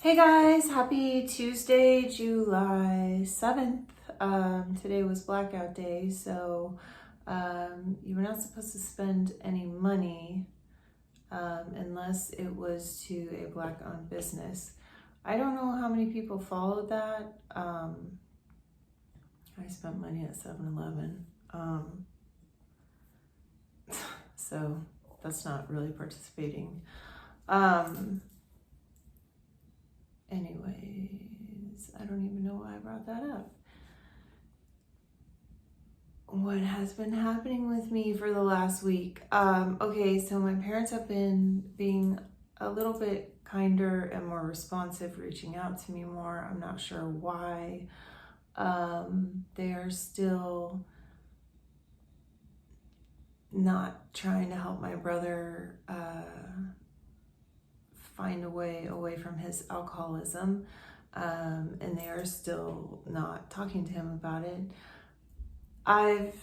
Hey guys, happy Tuesday, July 7th. Today was blackout day, so you were not supposed to spend any money unless it was to a black-owned business. I don't know how many people followed that. I spent money at 7-Eleven. So that's not really participating. Anyways, I don't even know why I brought that up. What has been happening with me for the last week? Okay, so my parents have been being a little bit kinder and more responsive, reaching out to me more. I'm not sure why. They are still not trying to help my brother find a way away from his alcoholism, and they are still not talking to him about it. I've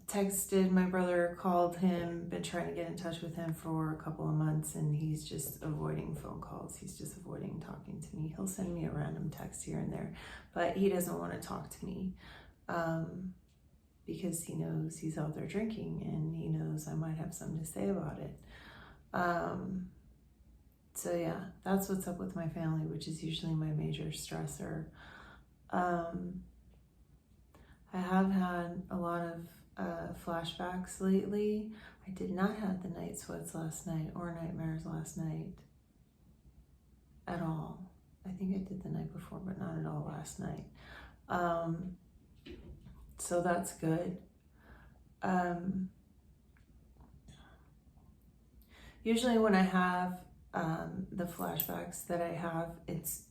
texted my brother, called him, been trying to get in touch with him for a couple of months, and he's just avoiding phone calls. He's just avoiding talking to me. He'll send me a random text here and there, but he doesn't want to talk to me because he knows he's out there drinking and he knows I might have something to say about it. So yeah, that's what's up with my family, which is usually my major stressor. I have had a lot of flashbacks lately. I did not have the night sweats last night or nightmares last night at all. I think I did the night before, but not at all last night. So that's good. Usually when I have the flashbacks that I have, it's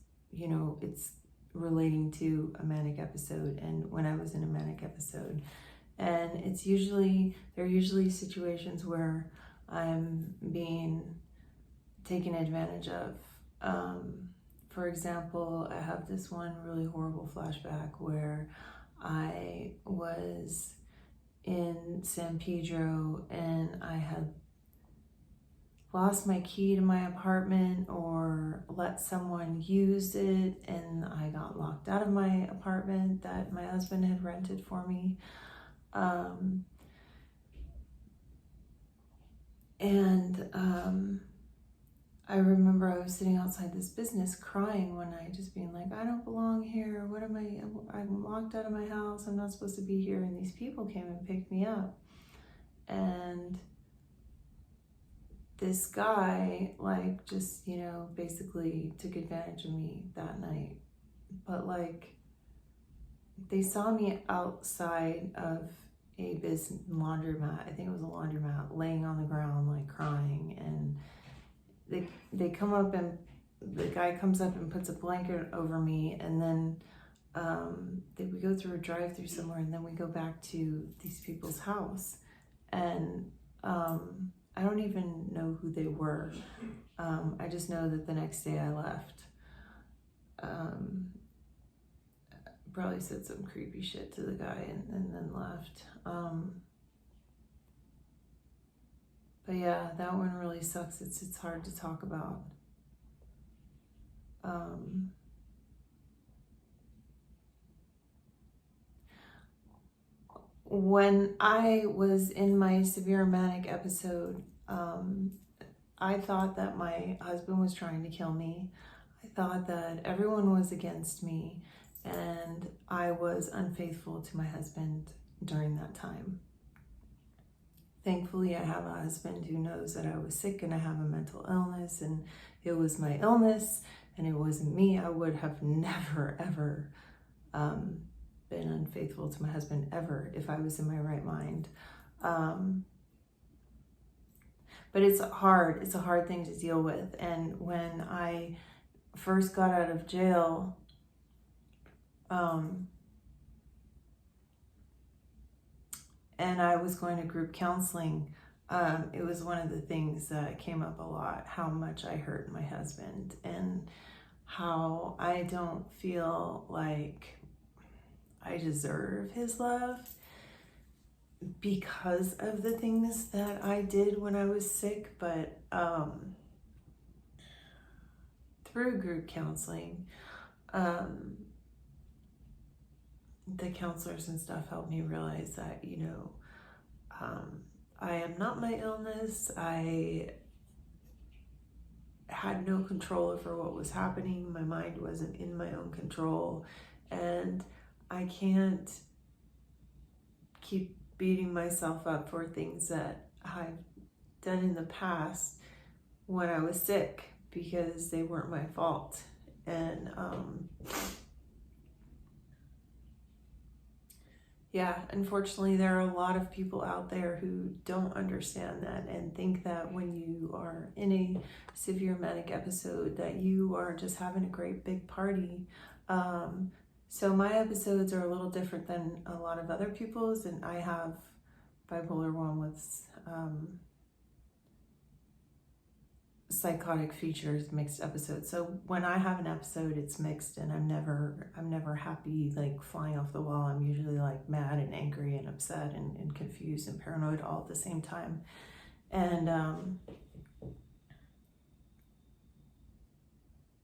relating to a manic episode, and when I was in a manic episode, and they're usually situations where I'm being taken advantage of. For example, I have this one really horrible flashback where I was in San Pedro and I had lost my key to my apartment or let someone use it, and I got locked out of my apartment that my husband had rented for me. I remember I was sitting outside this business crying one night, just being like, I don't belong here. I'm locked out of my house. I'm not supposed to be here. And these people came and picked me up. And this guy, just, basically took advantage of me that night. But, they saw me outside of a business laundromat. I think it was a laundromat, laying on the ground, crying. And they come up, and the guy comes up and puts a blanket over me. And then we go through a drive-through somewhere, and then we go back to these people's house. And I don't even know who they were. I just know that the next day I left. Probably said some creepy shit to the guy and then left. But yeah, that one really sucks. It's hard to talk about. When I was in my severe manic episode, I thought that my husband was trying to kill me. I thought that everyone was against me, and I was unfaithful to my husband during that time. Thankfully, I have a husband who knows that I was sick and I have a mental illness, and it was my illness and it wasn't me. I would have never, ever been unfaithful to my husband ever if I was in my right mind. But it's a hard thing to deal with. And when I first got out of jail, and I was going to group counseling, it was one of the things that came up a lot, how much I hurt my husband and how I don't feel like I deserve his love because of the things that I did when I was sick. But through group counseling, the counselors and stuff helped me realize that, I am not my illness. I had no control over what was happening. My mind wasn't in my own control. And I can't keep beating myself up for things that I've done in the past when I was sick, because they weren't my fault. And yeah, unfortunately, there are a lot of people out there who don't understand that and think that when you are in a severe manic episode that you are just having a great big party. So my episodes are a little different than a lot of other people's, and I have bipolar 1 with psychotic features, mixed episodes. So when I have an episode, it's mixed, and I'm never happy, like flying off the wall. I'm usually like mad and angry and upset and confused and paranoid all at the same time. And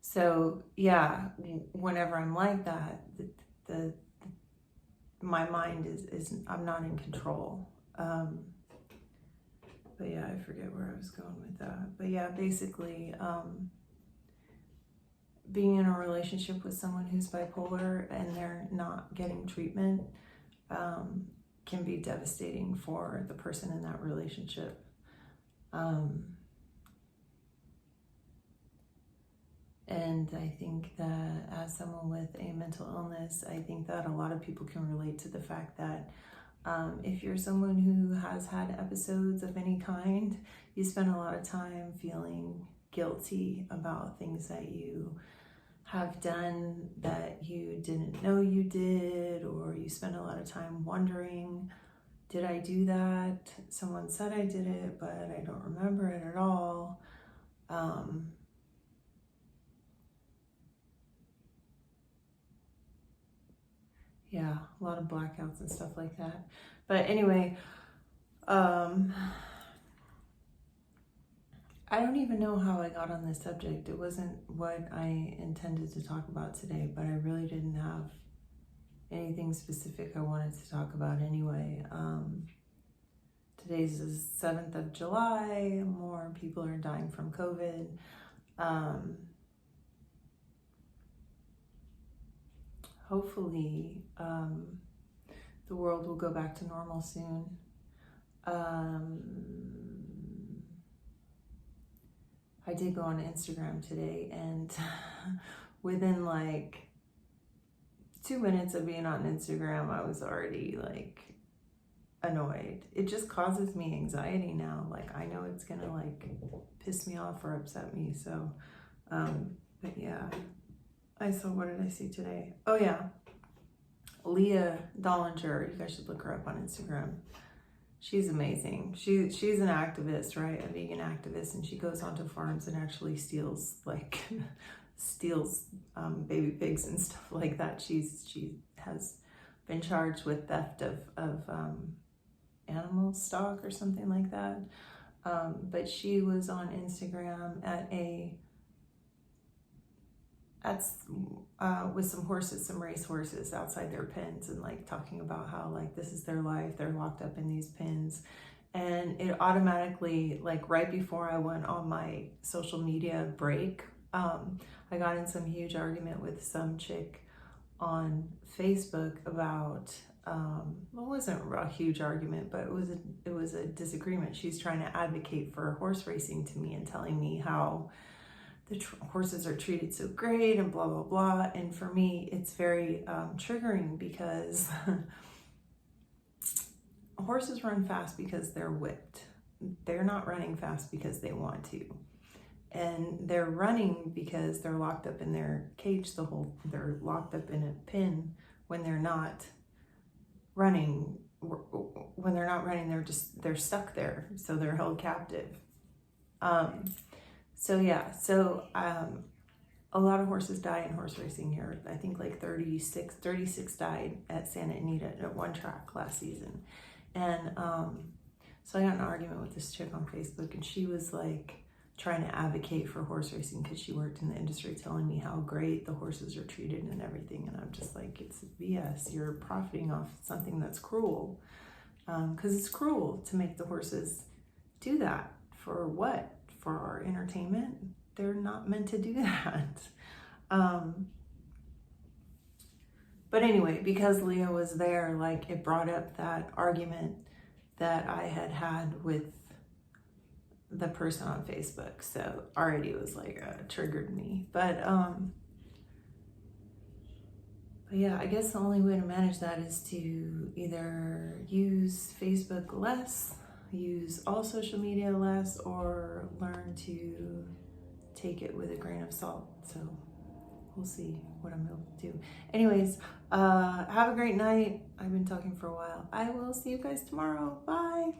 so yeah, whenever I'm like that, my mind is I'm not in control. But yeah, I forget where I was going with that. But yeah, basically, being in a relationship with someone who's bipolar and they're not getting treatment can be devastating for the person in that relationship. And I think that as someone with a mental illness, I think that a lot of people can relate to the fact that if you're someone who has had episodes of any kind, you spend a lot of time feeling guilty about things that you have done that you didn't know you did, or you spend a lot of time wondering, did I do that? Someone said I did it, but I don't remember it at all. Yeah, a lot of blackouts and stuff like that. But anyway, I don't even know how I got on this subject. It wasn't what I intended to talk about today, but I really didn't have anything specific I wanted to talk about anyway. Today's the 7th of July. More people are dying from COVID. Hopefully, the world will go back to normal soon. I did go on Instagram today, and within like 2 minutes of being on Instagram, I was already like annoyed. It just causes me anxiety now. Like, I know it's gonna like piss me off or upset me. So, but yeah. I saw, what did I see today? Oh yeah, Leah Dollinger. You guys should look her up on Instagram. She's amazing. She's an activist, right? A vegan activist, and she goes onto farms and actually steals baby pigs and stuff like that. She has been charged with theft of animal stock or something like that. But she was on Instagram with some horses, some race horses outside their pens, and like talking about how like this is their life, they're locked up in these pens. And it automatically, like right before I went on my social media break, I got in some huge argument with some chick on Facebook about it wasn't a huge argument, but it was a disagreement. She's trying to advocate for horse racing to me and telling me how the horses are treated so great and blah, blah, blah. And for me, it's very triggering, because horses run fast because they're whipped. They're not running fast because they want to. And they're running because they're locked up in their cage they're locked up in a pen when they're not running. When they're not running, they're stuck there. So they're held captive. So yeah, a lot of horses die in horse racing here. I think like 36 died at Santa Anita at one track last season. And so I got in an argument with this chick on Facebook, and she was like trying to advocate for horse racing because she worked in the industry, telling me how great the horses are treated and everything. And I'm just like, it's BS. You're profiting off something that's cruel. Because it's cruel to make the horses do that. For what? For our entertainment? They're not meant to do that. But anyway, because Leah was there, like, it brought up that argument that I had with the person on Facebook. So already it was like triggered me. But yeah, I guess the only way to manage that is to either use Facebook less, use all social media less, or learn to take it with a grain of salt. So we'll see what I'm able to do. Anyways, have a great night. I've been talking for a while. I will see you guys tomorrow. Bye.